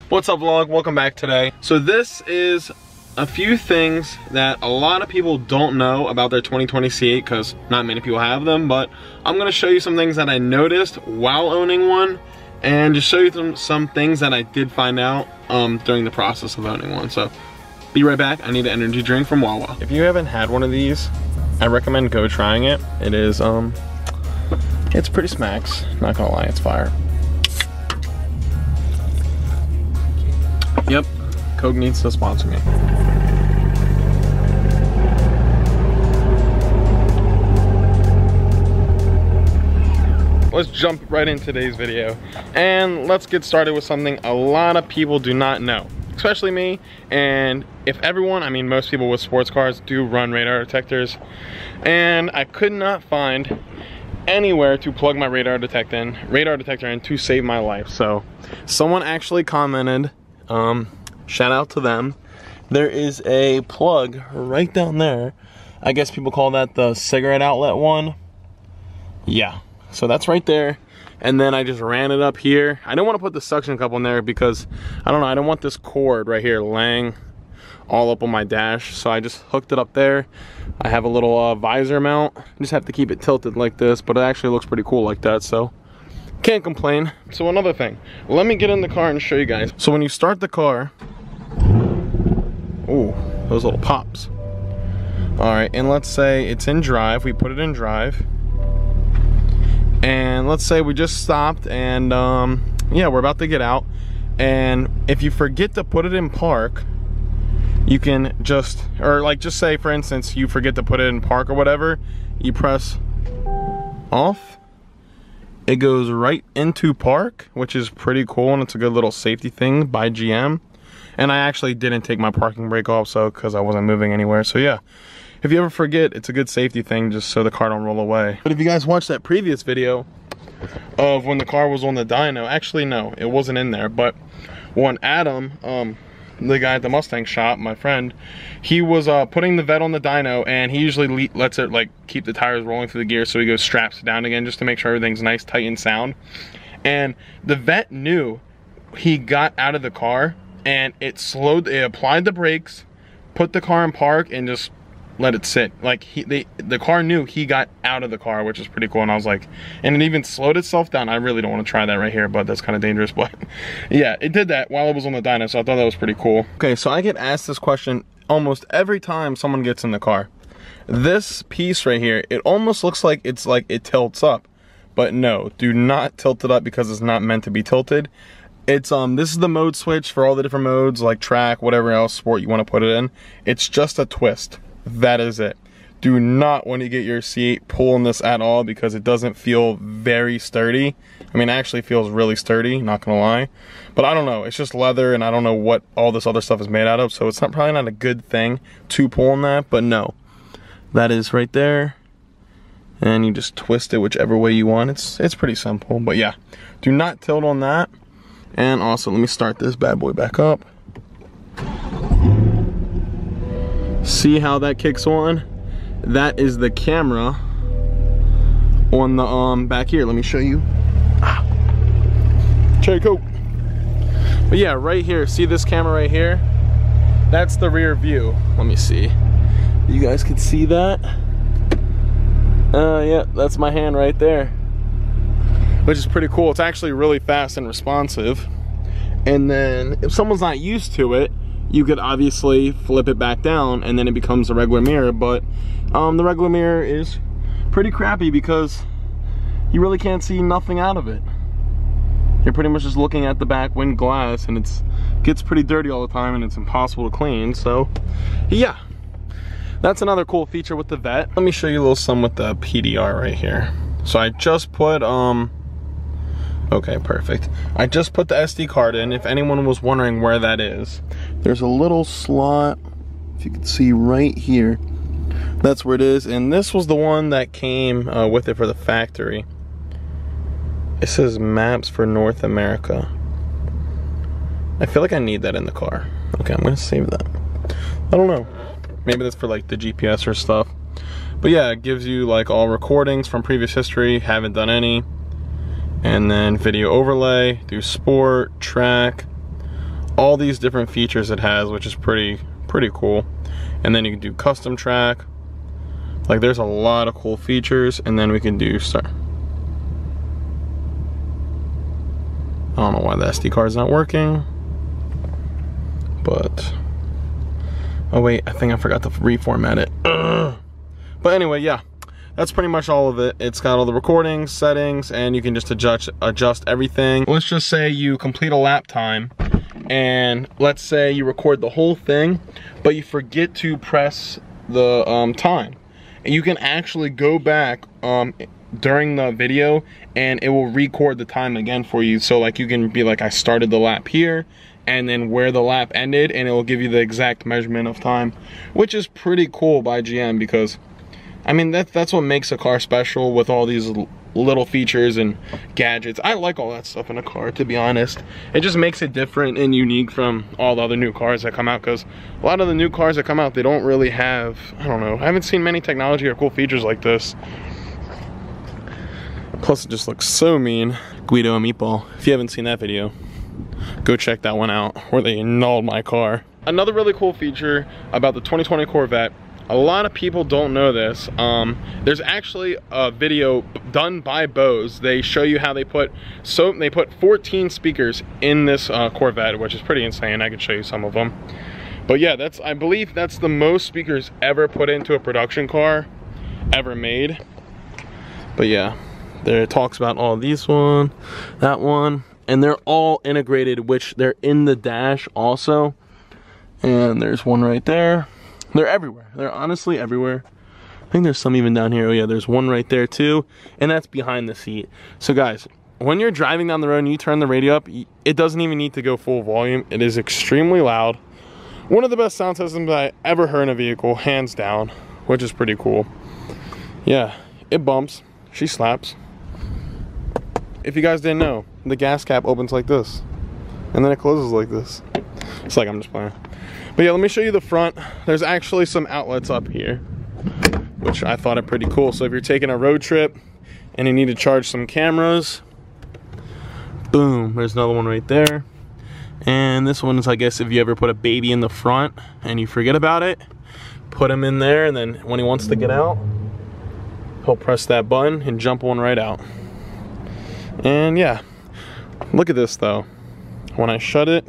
What's up vlog, welcome back today. So this is a few things that a lot of people don't know about their 2020 C8 because not many people have them, but I'm gonna show you some things that I noticed while owning one and just show you some things that I did find out during the process of owning one. So be right back, I need an energy drink from Wawa. If you haven't had one of these, I recommend go trying it. It is, it's pretty smacks, not gonna lie, it's fire. Yep, Coke needs to sponsor me. Let's jump right into today's video and let's get started with something a lot of people do not know, especially me. And if everyone, I mean most people with sports cars do run radar detectors, and I could not find anywhere to plug my radar detector in to save my life. So someone actually commented, shout out to them. There is a plug right down there. I guess people call that the cigarette outlet one. Yeah, so that's right there. And then I just ran it up here. I didn't want to put the suction cup on there because, I don't know, I don't want this cord right here laying all up on my dash. So I just hooked it up there. I have a little visor mount. I just have to keep it tilted like this, but it actually looks pretty cool like that, so can't complain. So another thing, let me get in the car and show you guys. So when you start the car, ooh, those little pops. All right, and let's say it's in drive, we put it in drive. And let's say we just stopped and yeah, we're about to get out. And if you forget to put it in park, you can just, or like just say for instance, you forget to put it in park or whatever, you press off, it goes right into park, which is pretty cool, and it's a good little safety thing by GM. And I actually didn't take my parking brake off, so because I wasn't moving anywhere. So yeah, if you ever forget, it's a good safety thing just so the car don't roll away. But if you guys watched that previous video of when the car was on the dyno, actually no, it wasn't in there, but when Adam, the guy at the Mustang shop, my friend, he was putting the Vette on the dyno, and he usually lets it like keep the tires rolling through the gear, so he goes straps it down again just to make sure everything's nice, tight, and sound. And the Vette knew he got out of the car, and it applied the brakes, put the car in park, and just let it sit. Like the car knew he got out of the car, which is pretty cool. And I was like, and it even slowed itself down. I really don't want to try that right here, but that's kind of dangerous. But yeah, it did that while it was on the dyno, so I thought that was pretty cool. Okay, so I get asked this question almost every time someone gets in the car. This piece right here, it almost looks like it tilts up, but no, do not tilt it up because it's not meant to be tilted. It's this is the mode switch for all the different modes, like track, whatever else sport you want to put it in. It's just a twist. That is it. Do not want to get your C8 pulling this at all because it doesn't feel very sturdy. I mean, it actually feels really sturdy, not gonna lie. But I don't know, it's just leather and I don't know what all this other stuff is made out of, so it's probably not a good thing to pull on that, but no. That is right there. And you just twist it whichever way you want. It's pretty simple, but yeah. Do not tilt on that. And also, let me start this bad boy back up. See how that kicks on? That is the camera on the back here. Let me show you. Cherry Coke. But yeah, right here, see this camera right here? That's the rear view. Let me see. You guys can see that? Yeah, that's my hand right there. Which is pretty cool. It's actually really fast and responsive. And then if someone's not used to it, you could obviously flip it back down and then it becomes a regular mirror, but the regular mirror is pretty crappy because you really can't see nothing out of it. You're pretty much just looking at the back wind glass, and it gets pretty dirty all the time and it's impossible to clean. So yeah, that's another cool feature with the Vette. Let me show you a little something with the PDR right here. So I just put okay, perfect. I just put the SD card in, if anyone was wondering where that is. There's a little slot, if you can see right here. That's where it is, and this was the one that came with it for the factory. It says maps for North America. I feel like I need that in the car. Okay, I'm gonna save that. I don't know. Maybe that's for like the GPS or stuff. But yeah, it gives you like all recordings from previous history, haven't done any. And then video overlay, do sport, track, all these different features it has, which is pretty cool. And then you can do custom track. Like, there's a lot of cool features. And then we can do I don't know why the SD card's not working, but oh wait, I think I forgot to reformat it. But anyway, yeah, that's pretty much all of it. It's got all the recordings, settings, and you can just adjust everything. Let's just say you complete a lap time, and let's say you record the whole thing, but you forget to press the time. And you can actually go back during the video, and it will record the time again for you. So like, you can be like, I started the lap here, and then where the lap ended, and it will give you the exact measurement of time, which is pretty cool by GM, because I mean, that's what makes a car special, with all these little features and gadgets. I like all that stuff in a car, to be honest. It just makes it different and unique from all the other new cars that come out, because a lot of the new cars that come out, they don't really have, I don't know, I haven't seen many technology or cool features like this. Plus it just looks so mean. Guido and Meatball, if you haven't seen that video, go check that one out, where they annulled my car. Another really cool feature about the 2020 Corvette, a lot of people don't know this. There's actually a video done by Bose. They show you how they put 14 speakers in this Corvette, which is pretty insane. I could show you some of them. But yeah, I believe that's the most speakers ever put into a production car ever made. But yeah, there it talks about all these one, that one, and they're all integrated, which they're in the dash also. And there's one right there. They're everywhere. They're honestly everywhere. I think there's some even down here. Oh yeah, there's one right there too. And that's behind the seat. So guys, when you're driving down the road and you turn the radio up, it doesn't even need to go full volume. It is extremely loud. One of the best sound systems I ever heard in a vehicle, hands down, which is pretty cool. Yeah, it bumps. She slaps. If you guys didn't know, the gas cap opens like this. And then it closes like this. It's like I'm just playing. But yeah, let me show you the front. There's actually some outlets up here, which I thought are pretty cool. So if you're taking a road trip and you need to charge some cameras, boom, there's another one right there. And this one is, I guess, if you ever put a baby in the front and you forget about it, put him in there, and then when he wants to get out, he'll press that button and jump one right out. And yeah, look at this though. When I shut it,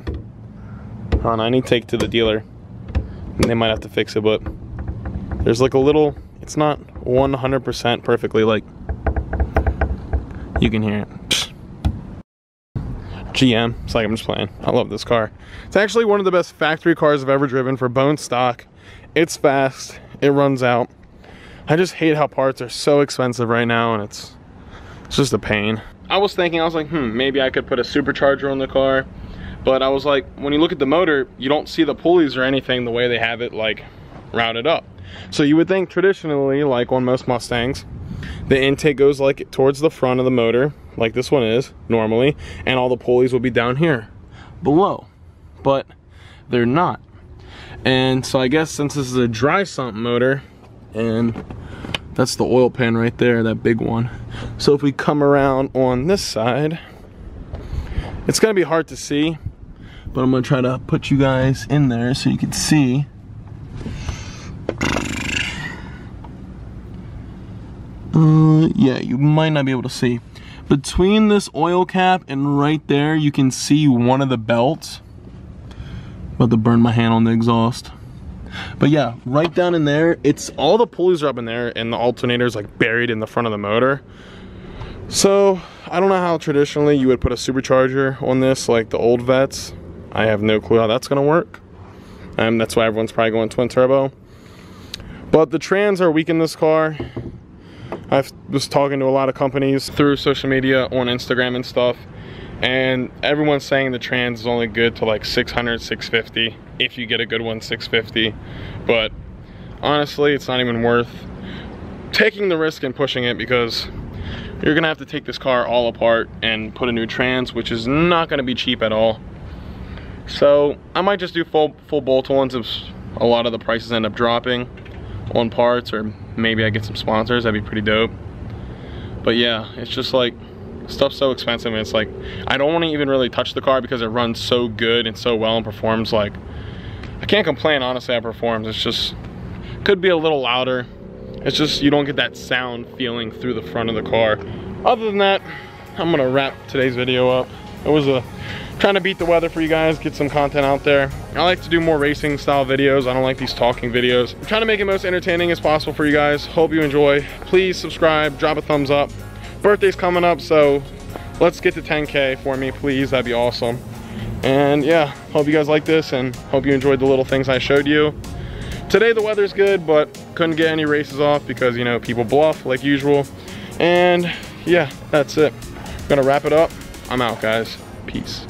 I need to take it to the dealer, and they might have to fix it, but there's like a little, it's not 100% perfectly, like, you can hear it. Psst. GM, it's like I'm just playing. I love this car. It's actually one of the best factory cars I've ever driven for bone stock. It's fast, it runs out. I just hate how parts are so expensive right now, and it's just a pain. I was like, maybe I could put a supercharger on the car. But I was like, when you look at the motor, you don't see the pulleys or anything the way they have it like routed up. So you would think traditionally, like on most Mustangs, the intake goes like towards the front of the motor, like this one is normally, and all the pulleys will be down here below. But they're not. And so I guess since this is a dry sump motor, and that's the oil pan right there, that big one. So if we come around on this side, it's gonna be hard to see, but I'm gonna try to put you guys in there so you can see. Yeah, you might not be able to see. Between this oil cap and right there, you can see one of the belts. About to burn my hand on the exhaust. But yeah, right down in there, it's all the pulleys are up in there, and the alternator's like buried in the front of the motor. So I don't know how traditionally you would put a supercharger on this like the old Vettes. I have no clue how that's gonna work. That's why everyone's probably going twin turbo. But the trans are weak in this car. I was talking to a lot of companies through social media on Instagram and stuff, and everyone's saying the trans is only good to like 600, 650. If you get a good one, 650. But honestly, it's not even worth taking the risk and pushing it, because you're gonna have to take this car all apart and put a new trans, which is not gonna be cheap at all. So I might just do full bolt-ons if a lot of the prices end up dropping on parts, or maybe I get some sponsors. That'd be pretty dope. But yeah, it's just like, Stuff's so expensive, and it's like, I don't want to even really touch the car because it runs so good and so well and performs like, I can't complain honestly how it performs. It's just, could be a little louder. It's just, you don't get that sound feeling through the front of the car. Other than that, I'm gonna wrap today's video up. It was trying to beat the weather for you guys, get some content out there. I like to do more racing style videos. I don't like these talking videos. I'm trying to make it most entertaining as possible for you guys. Hope you enjoy. Please subscribe, drop a thumbs up. Birthday's coming up, so let's get to 10K for me, please. That'd be awesome. And yeah, hope you guys like this and hope you enjoyed the little things I showed you. Today the weather's good, but couldn't get any races off because, you know, people bluff like usual. And yeah, that's it. I'm gonna wrap it up. I'm out, guys. Peace.